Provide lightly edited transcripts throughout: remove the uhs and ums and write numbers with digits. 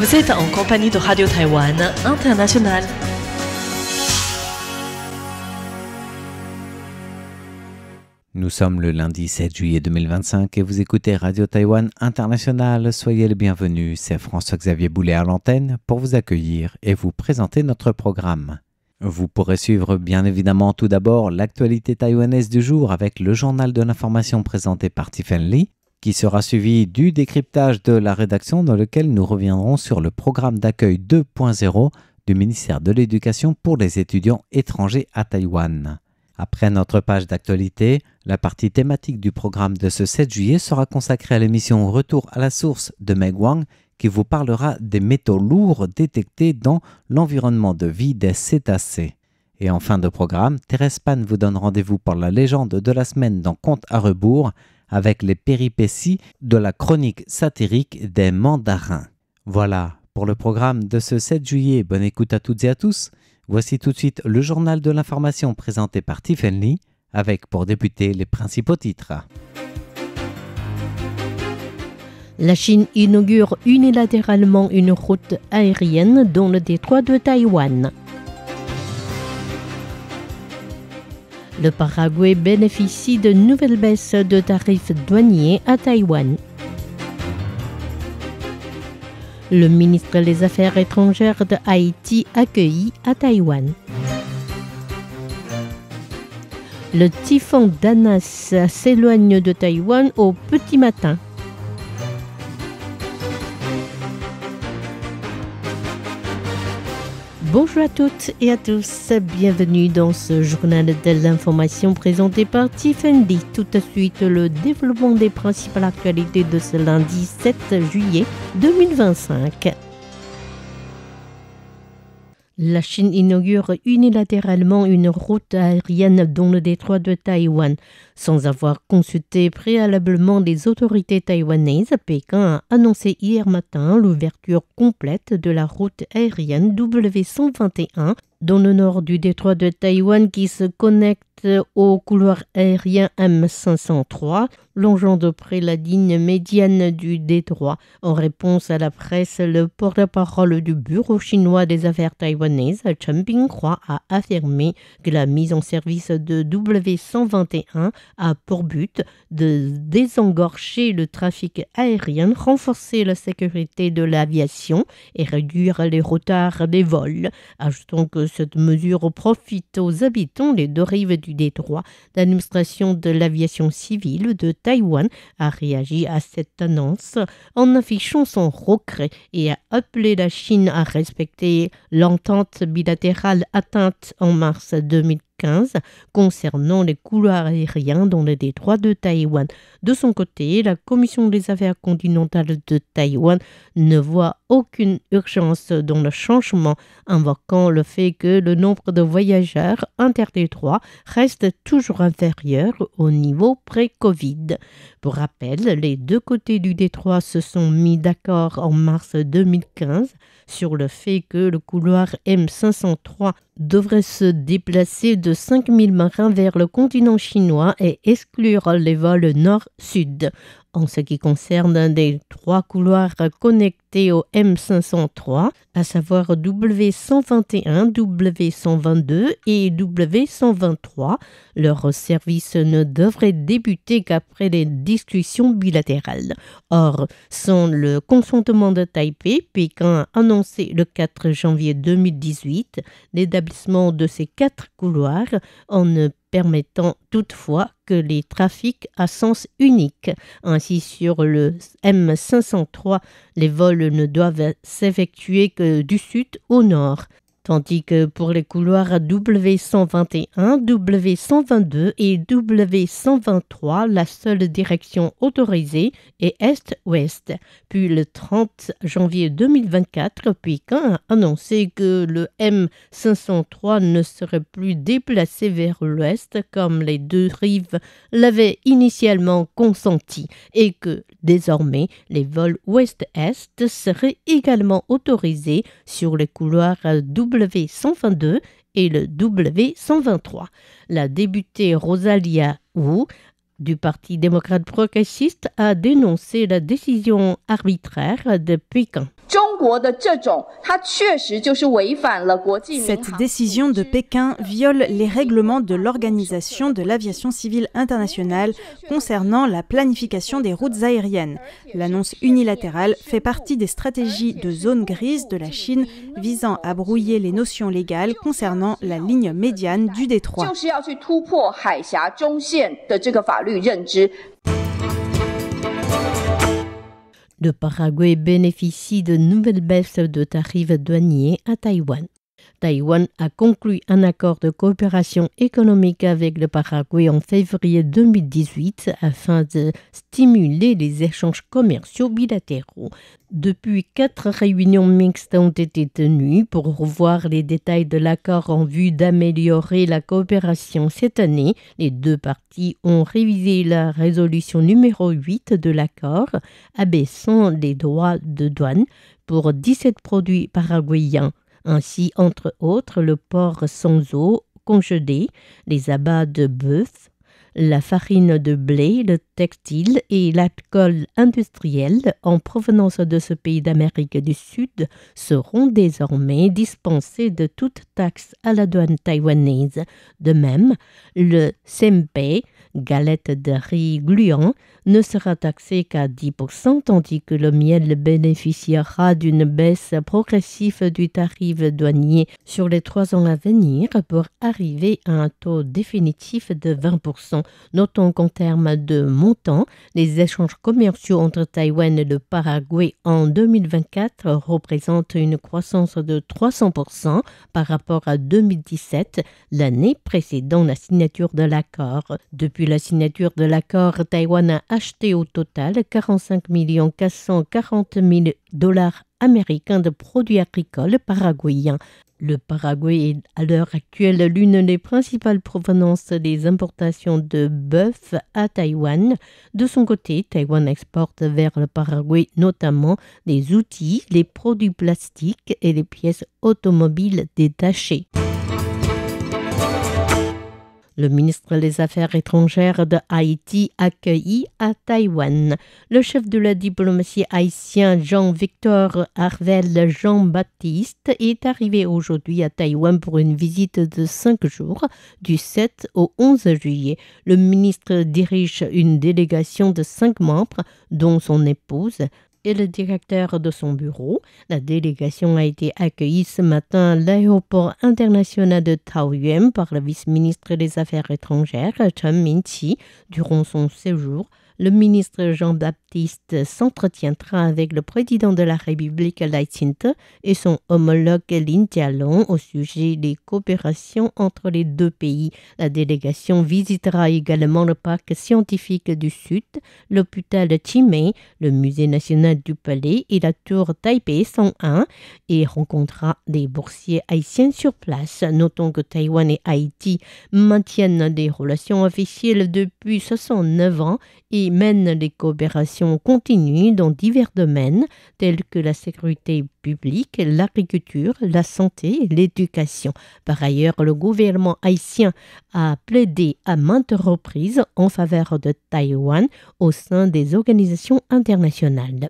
Vous êtes en compagnie de Radio Taïwan International. Nous sommes le lundi 7 juillet 2025 et vous écoutez Radio Taïwan International. Soyez les bienvenus, c'est François-Xavier Boulet à l'antenne pour vous accueillir et vous présenter notre programme. Vous pourrez suivre bien évidemment tout d'abord l'actualité taïwanaise du jour avec le journal de l'information présenté par Tiffany Lee, qui sera suivi du décryptage de la rédaction dans lequel nous reviendrons sur le programme d'accueil 2.0 du ministère de l'Éducation pour les étudiants étrangers à Taïwan. Après notre page d'actualité, la partie thématique du programme de ce 7 juillet sera consacrée à l'émission Retour à la source de Meg Wang, qui vous parlera des métaux lourds détectés dans l'environnement de vie des cétacés. Et en fin de programme, Thérèse Pan vous donne rendez-vous pour la légende de la semaine dans Conte à rebours, avec les péripéties de la chronique satirique des mandarins. Voilà pour le programme de ce 7 juillet. Bonne écoute à toutes et à tous. Voici tout de suite le journal de l'information présenté par Tiffany Lee, avec pour débuter les principaux titres. La Chine inaugure unilatéralement une route aérienne dans le détroit de Taïwan. Le Paraguay bénéficie de nouvelles baisses de tarifs douaniers à Taïwan. Le ministre des Affaires étrangères de Haïti accueilli à Taïwan. Le typhon Danas s'éloigne de Taïwan au petit matin. Bonjour à toutes et à tous, bienvenue dans ce journal de l'information présenté par Tiffany Lee. Tout de suite, le développement des principales actualités de ce lundi 7 juillet 2025. La Chine inaugure unilatéralement une route aérienne dans le détroit de Taïwan. Sans avoir consulté préalablement les autorités taïwanaises, Pékin a annoncé hier matin l'ouverture complète de la route aérienne W121 dans le nord du détroit de Taïwan qui se connecte au couloir aérien M503, longeant de près la ligne médiane du détroit. En réponse à la presse, le porte-parole du bureau chinois des affaires taïwanaises, Chen Binghua, a affirmé que la mise en service de W121 a pour but de désengorger le trafic aérien, renforcer la sécurité de l'aviation et réduire les retards des vols. Ajoutons que cette mesure profite aux habitants des deux rives du détroit. L'administration de l'aviation civile de Taïwan a réagi à cette annonce en affichant son regret et a appelé la Chine à respecter l'entente bilatérale atteinte en mars 2015 concernant les couloirs aériens dans le détroit de Taïwan. De son côté, la Commission des affaires continentales de Taïwan ne voit aucune urgence dans le changement, invoquant le fait que le nombre de voyageurs interdétroits reste toujours inférieur au niveau pré-Covid. Pour rappel, les deux côtés du détroit se sont mis d'accord en mars 2015 sur le fait que le couloir M503 devrait se déplacer de 5000 marins vers le continent chinois et exclure les vols nord-sud. En ce qui concerne les trois couloirs connectés au M503, à savoir W121, W122 et W123, leur service ne devrait débuter qu'après les discussions bilatérales. Or, sans le consentement de Taipei, Pékin a annoncé le 4 janvier 2018 l'établissement de ces quatre couloirs en ne permettant toutefois que les trafics à sens unique. Ainsi, sur le M503, les vols ne doivent s'effectuer que du sud au nord. Tandis que pour les couloirs W121, W122 et W123, la seule direction autorisée est Est-Ouest. Puis le 30 janvier 2024, Pékin a annoncé que le M503 ne serait plus déplacé vers l'ouest comme les deux rives l'avaient initialement consenti et que désormais les vols ouest-est seraient également autorisés sur les couloirs W122 et le W123. La députée Rosalia Wu du Parti démocrate progressiste a dénoncé la décision arbitraire de Pékin. Cette décision de Pékin viole les règlements de l'Organisation de l'aviation civile internationale concernant la planification des routes aériennes. L'annonce unilatérale fait partie des stratégies de zone grise de la Chine visant à brouiller les notions légales concernant la ligne médiane du détroit. Le Paraguay bénéficie de nouvelles baisses de tarifs douaniers à Taïwan. Taïwan a conclu un accord de coopération économique avec le Paraguay en février 2018 afin de stimuler les échanges commerciaux bilatéraux. Depuis 4 réunions mixtes ont été tenues pour revoir les détails de l'accord en vue d'améliorer la coopération. Cette année, les deux parties ont révisé la résolution numéro 8 de l'accord, abaissant les droits de douane pour 17 produits paraguayens. Ainsi, entre autres, le porc sans eau congelé, les abats de bœuf, la farine de blé, le textile et l'alcool industriel en provenance de ce pays d'Amérique du Sud seront désormais dispensés de toute taxe à la douane taïwanaise. De même, le sempe, galette de riz gluant, ne sera taxé qu'à 10%, tandis que le miel bénéficiera d'une baisse progressive du tarif douanier sur les 3 ans à venir pour arriver à un taux définitif de 20%. Notons qu'en termes de montant, les échanges commerciaux entre Taïwan et le Paraguay en 2024 représentent une croissance de 300% par rapport à 2017, l'année précédant la signature de l'accord. Depuis la signature de l'accord, Taïwan a acheté au total 45 440 000 dollars américains de produits agricoles paraguayens. Le Paraguay est à l'heure actuelle l'une des principales provenances des importations de bœuf à Taïwan. De son côté, Taïwan exporte vers le Paraguay notamment les outils, les produits plastiques et les pièces automobiles détachées. Le ministre des Affaires étrangères de Haïti accueilli à Taïwan. Le chef de la diplomatie haïtien Jean-Victor Harvel Jean-Baptiste est arrivé aujourd'hui à Taïwan pour une visite de 5 jours du 7 au 11 juillet. Le ministre dirige une délégation de 5 membres, dont son épouse et le directeur de son bureau. La délégation a été accueillie ce matin à l'aéroport international de Taoyuan par le vice-ministre des Affaires étrangères, Chen Min-chi. Durant son séjour, le ministre Jean-Baptiste s'entretiendra avec le président de la République, Lai Ching-te, et son homologue Lin Jialong au sujet des coopérations entre les deux pays. La délégation visitera également le parc scientifique du Sud, l'hôpital Chimay, le musée national du Palais et la tour Taipei 101 et rencontrera des boursiers haïtiens sur place. Notons que Taïwan et Haïti maintiennent des relations officielles depuis 69 ans et mènent des coopérations continues dans divers domaines tels que la sécurité publique, l'agriculture, la santé et l'éducation. Par ailleurs, le gouvernement haïtien a plaidé à maintes reprises en faveur de Taïwan au sein des organisations internationales.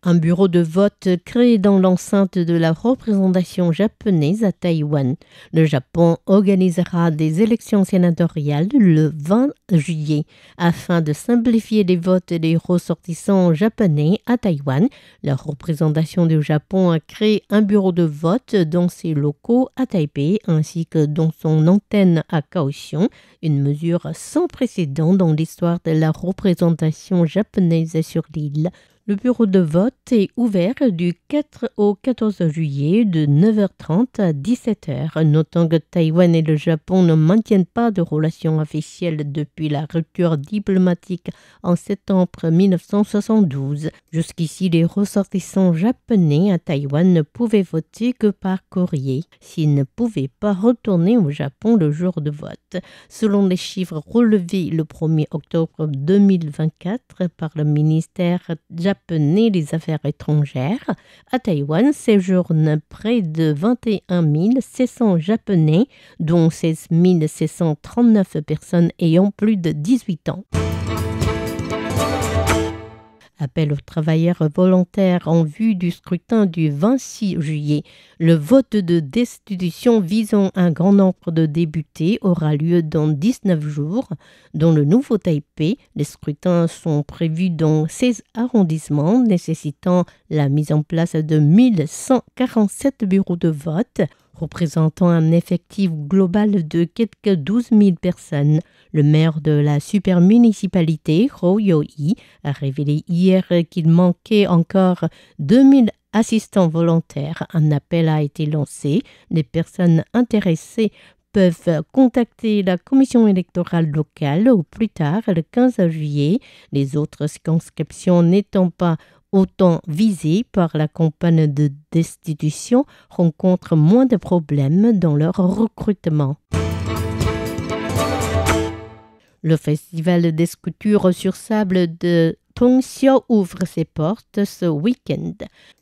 Un bureau de vote créé dans l'enceinte de la représentation japonaise à Taïwan. Le Japon organisera des élections sénatoriales le 20 juillet. Afin de simplifier les votes des ressortissants japonais à Taïwan, la représentation du Japon a créé un bureau de vote dans ses locaux à Taipei ainsi que dans son antenne à Kaohsiung, une mesure sans précédent dans l'histoire de la représentation japonaise sur l'île. Le bureau de vote est ouvert du 4 au 14 juillet de 9h30 à 17h. Notons que Taïwan et le Japon ne maintiennent pas de relations officielles depuis depuis la rupture diplomatique en septembre 1972. Jusqu'ici, les ressortissants japonais à Taïwan ne pouvaient voter que par courrier, s'ils ne pouvaient pas retourner au Japon le jour de vote. Selon les chiffres relevés le 1er octobre 2024 par le ministère japonais des Affaires étrangères, à Taïwan séjournent près de 21 700 Japonais, dont 16 739 personnes ayant plus de 18 ans. Appel aux travailleurs volontaires en vue du scrutin du 26 juillet. Le vote de destitution visant un grand nombre de députés aura lieu dans 19 jours. Dans le Nouveau Taipei, les scrutins sont prévus dans 16 arrondissements, nécessitant la mise en place de 1147 bureaux de vote, représentant un effectif global de quelques 12 000 personnes. Le maire de la supermunicipalité, Ho Yo-i, a révélé hier qu'il manquait encore 2000 assistants volontaires. Un appel a été lancé. Les personnes intéressées peuvent contacter la commission électorale locale au plus tard le 15 juillet. Les autres circonscriptions n'étant pas autant visées par la campagne de destitution rencontrent moins de problèmes dans leur recrutement. Le festival des sculptures sur sable de Tongxiao ouvre ses portes ce week-end.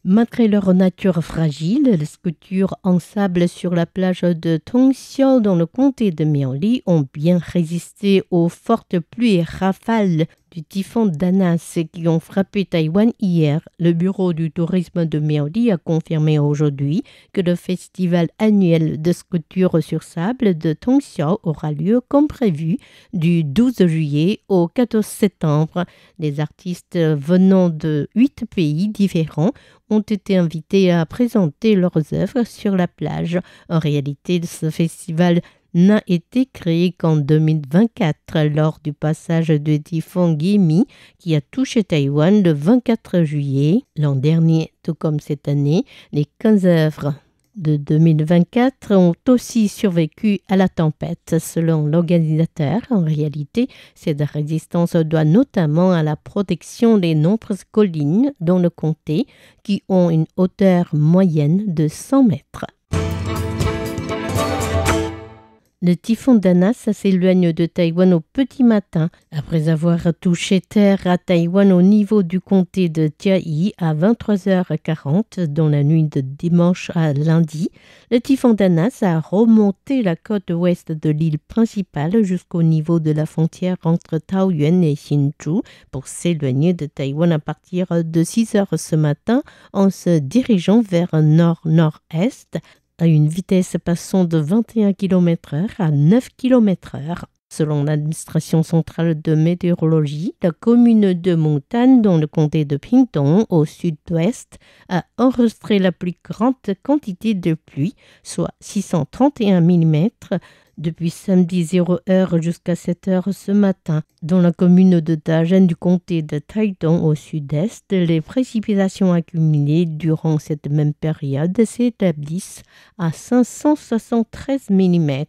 Malgré leur nature fragile, les sculptures en sable sur la plage de Tongxiao dans le comté de Miaoli ont bien résisté aux fortes pluies et rafales du typhon Danas qui ont frappé Taïwan hier. Le bureau du tourisme de Miaoli a confirmé aujourd'hui que le festival annuel de sculptures sur sable de Tongxiao aura lieu comme prévu du 12 juillet au 14 septembre. Les artistes venant de 8 pays différents ont été invités à présenter leurs œuvres sur la plage. En réalité, ce festival n'a été créé qu'en 2024 lors du passage du typhon Gemi qui a touché Taïwan le 24 juillet. L'an dernier, tout comme cette année, les 15 œuvres de 2024 ont aussi survécu à la tempête. Selon l'organisateur, en réalité, cette résistance doit notamment à la protection des nombreuses collines dans le comté qui ont une hauteur moyenne de 100 mètres. Le typhon Danas s'éloigne de Taïwan au petit matin. Après avoir touché terre à Taïwan au niveau du comté de Chiayi à 23h40 dans la nuit de dimanche à lundi, le typhon Danas a remonté la côte ouest de l'île principale jusqu'au niveau de la frontière entre Taoyuan et Hsinchu pour s'éloigner de Taïwan à partir de 6h ce matin en se dirigeant vers nord-nord-est à une vitesse passant de 21 km/h à 9 km/h. Selon l'administration centrale de météorologie, la commune de Mungtan, dans le comté de Pingtung, au sud-ouest, a enregistré la plus grande quantité de pluie, soit 631 mm, depuis samedi 0h jusqu'à 7h ce matin. Dans la commune de Dajen du comté de Taitung au sud-est, les précipitations accumulées durant cette même période s'établissent à 573 mm.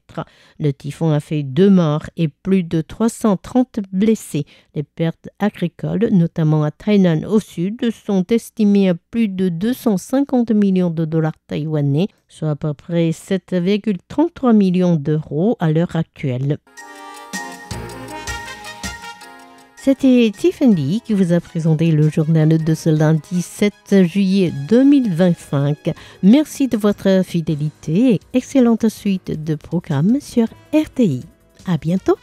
Le typhon a fait 2 morts et plus de 330 blessés. Les pertes agricoles, notamment à Tainan au sud, sont estimées à plus de 250 millions de dollars taïwanais, soit à peu près 7,33 millions d'euros à l'heure actuelle. C'était Tiffany qui vous a présenté le journal de ce lundi 7 juillet 2025. Merci de votre fidélité et excellente suite de programmes sur RTI. À bientôt.